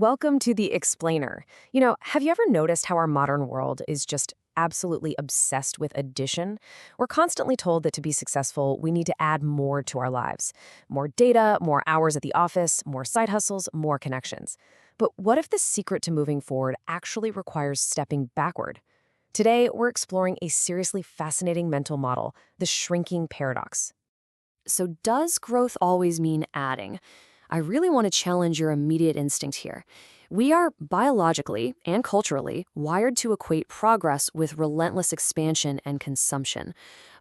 Welcome to The Explainer. Have you ever noticed how our modern world is just absolutely obsessed with addition? We're constantly told that to be successful, we need to add more to our lives. More data, more hours at the office, more side hustles, more connections. But what if the secret to moving forward actually requires stepping backward? Today, we're exploring a seriously fascinating mental model, the shrinking paradox. So does growth always mean adding? I really want to challenge your immediate instinct here. We are biologically and culturally wired to equate progress with relentless expansion and consumption.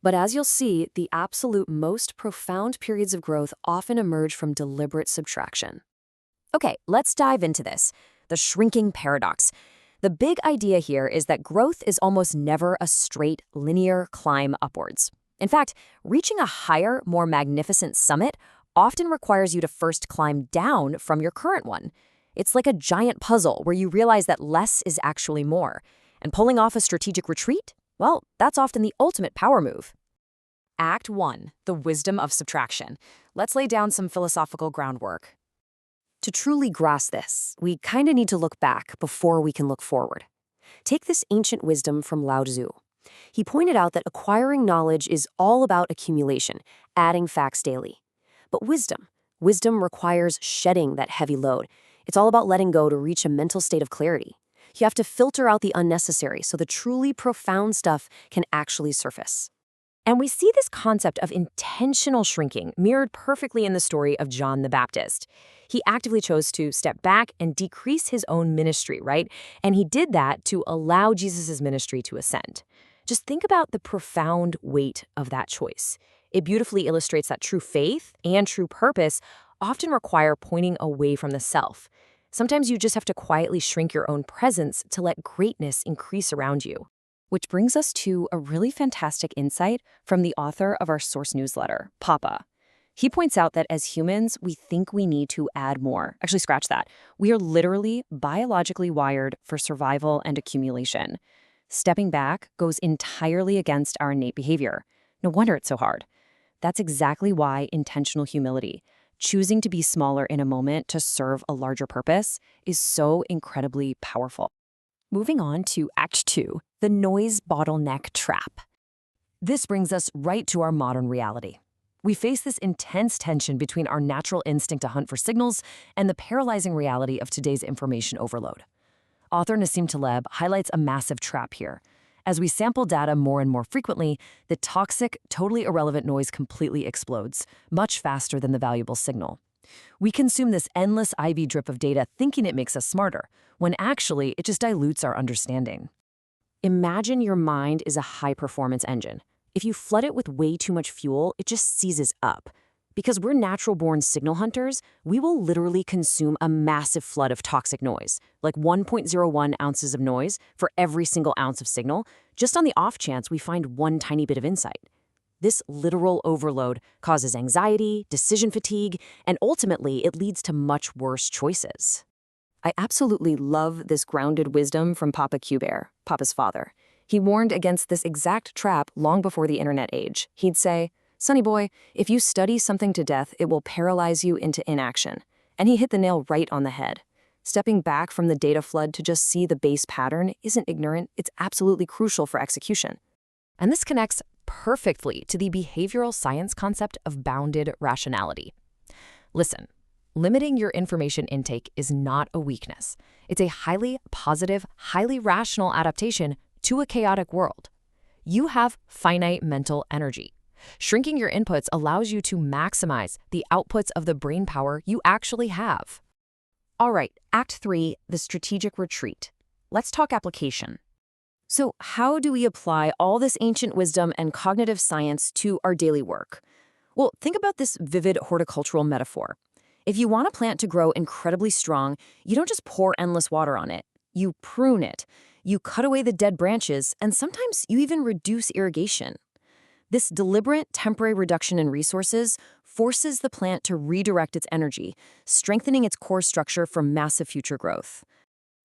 But as you'll see, the absolute most profound periods of growth often emerge from deliberate subtraction. Okay, let's dive into this. The shrinking paradox. The big idea here is that growth is almost never a straight, linear climb upwards. In fact, reaching a higher, more magnificent summit often requires you to first climb down from your current one. It's like a giant puzzle where you realize that less is actually more. And pulling off a strategic retreat? Well, that's often the ultimate power move. Act 1. The wisdom of subtraction. Let's lay down some philosophical groundwork. To truly grasp this, we kind of need to look back before we can look forward. Take this ancient wisdom from Lao Tzu. He pointed out that acquiring knowledge is all about accumulation, adding facts daily. But wisdom requires shedding that heavy load. It's all about letting go to reach a mental state of clarity. You have to filter out the unnecessary so the truly profound stuff can actually surface. And we see this concept of intentional shrinking mirrored perfectly in the story of John the Baptist. He actively chose to step back and decrease his own ministry, right? And he did that to allow Jesus' ministry to ascend. Just think about the profound weight of that choice. It beautifully illustrates that true faith and true purpose often require pointing away from the self. Sometimes you just have to quietly shrink your own presence to let greatness increase around you. Which brings us to a really fantastic insight from the author of our source newsletter, Papa. He points out that as humans, we think we need to add more. Actually, scratch that. We are literally biologically wired for survival and accumulation. Stepping back goes entirely against our innate behavior. No wonder it's so hard. That's exactly why intentional humility, choosing to be smaller in a moment to serve a larger purpose, is so incredibly powerful. Moving on to Act 2, the noise bottleneck trap. This brings us right to our modern reality. We face this intense tension between our natural instinct to hunt for signals and the paralyzing reality of today's information overload. Author Nassim Taleb highlights a massive trap here. As we sample data more and more frequently, the toxic, totally irrelevant noise completely explodes, much faster than the valuable signal. We consume this endless IV drip of data thinking it makes us smarter, when actually it just dilutes our understanding. Imagine your mind is a high-performance engine. If you flood it with way too much fuel, it just seizes up. Because we're natural-born signal hunters, we will literally consume a massive flood of toxic noise, like 1.01 ounces of noise for every single ounce of signal, just on the off chance we find one tiny bit of insight. This literal overload causes anxiety, decision fatigue, and ultimately it leads to much worse choices. I absolutely love this grounded wisdom from Papa Q-Bear, Papa's father. He warned against this exact trap long before the internet age. He'd say, "Sonny boy, if you study something to death, it will paralyze you into inaction." And he hit the nail right on the head. Stepping back from the data flood to just see the base pattern isn't ignorant, it's absolutely crucial for execution. And this connects perfectly to the behavioral science concept of bounded rationality. Listen, limiting your information intake is not a weakness. It's a highly positive, highly rational adaptation to a chaotic world. You have finite mental energy. Shrinking your inputs allows you to maximize the outputs of the brain power you actually have. All right, Act 3, the strategic retreat. Let's talk application. So how do we apply all this ancient wisdom and cognitive science to our daily work? Well, think about this vivid horticultural metaphor. If you want a plant to grow incredibly strong, you don't just pour endless water on it. You prune it. You cut away the dead branches, and sometimes you even reduce irrigation. This deliberate temporary reduction in resources forces the plant to redirect its energy, strengthening its core structure for massive future growth.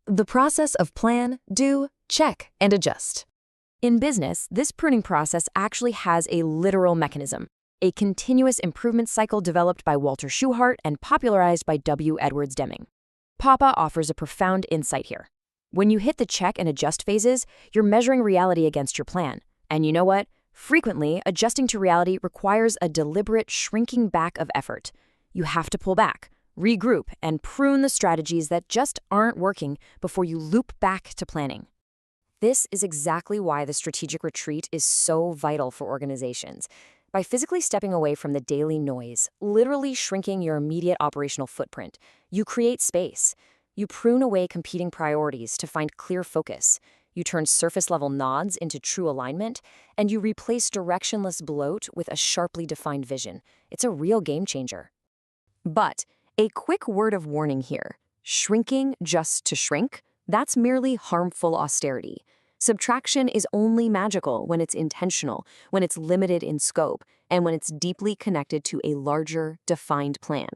The process of plan, do, check, and adjust. In business, this pruning process actually has a literal mechanism, a continuous improvement cycle developed by Walter Schuhart and popularized by W. Edwards Deming. Papa offers a profound insight here. When you hit the check and adjust phases, you're measuring reality against your plan. And you know what? Frequently, adjusting to reality requires a deliberate shrinking back of effort. You have to pull back, regroup, and prune the strategies that just aren't working before you loop back to planning. This is exactly why the strategic retreat is so vital for organizations. By physically stepping away from the daily noise, literally shrinking your immediate operational footprint, you create space. You prune away competing priorities to find clear focus. You turn surface-level nods into true alignment, and you replace directionless bloat with a sharply defined vision. It's a real game changer. But a quick word of warning here. Shrinking just to shrink, that's merely harmful austerity. Subtraction is only magical when it's intentional, when it's limited in scope, and when it's deeply connected to a larger, defined plan.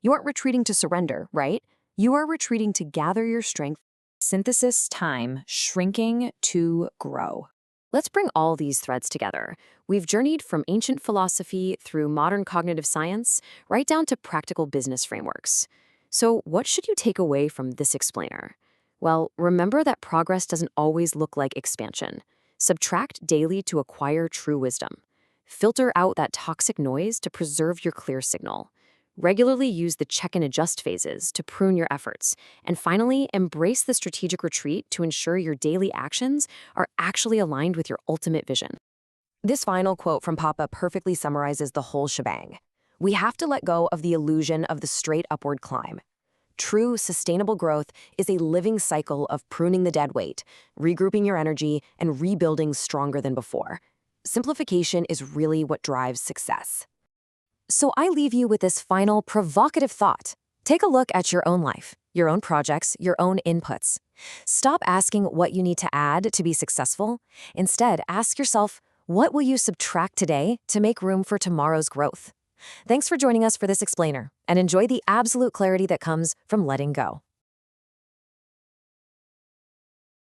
You aren't retreating to surrender, right? You are retreating to gather your strength. Synthesis time, shrinking to grow. Let's bring all these threads together. We've journeyed from ancient philosophy through modern cognitive science, right down to practical business frameworks. So what should you take away from this explainer? Well, remember that progress doesn't always look like expansion. Subtract daily to acquire true wisdom. Filter out that toxic noise to preserve your clear signal. Regularly use the check and adjust phases to prune your efforts. And finally, embrace the strategic retreat to ensure your daily actions are actually aligned with your ultimate vision. This final quote from Papa perfectly summarizes the whole shebang. We have to let go of the illusion of the straight upward climb. True, sustainable growth is a living cycle of pruning the dead weight, regrouping your energy, and rebuilding stronger than before. Simplification is really what drives success. So I leave you with this final provocative thought. Take a look at your own life, your own projects, your own inputs. Stop asking what you need to add to be successful. Instead, ask yourself, what will you subtract today to make room for tomorrow's growth? Thanks for joining us for this explainer, and enjoy the absolute clarity that comes from letting go.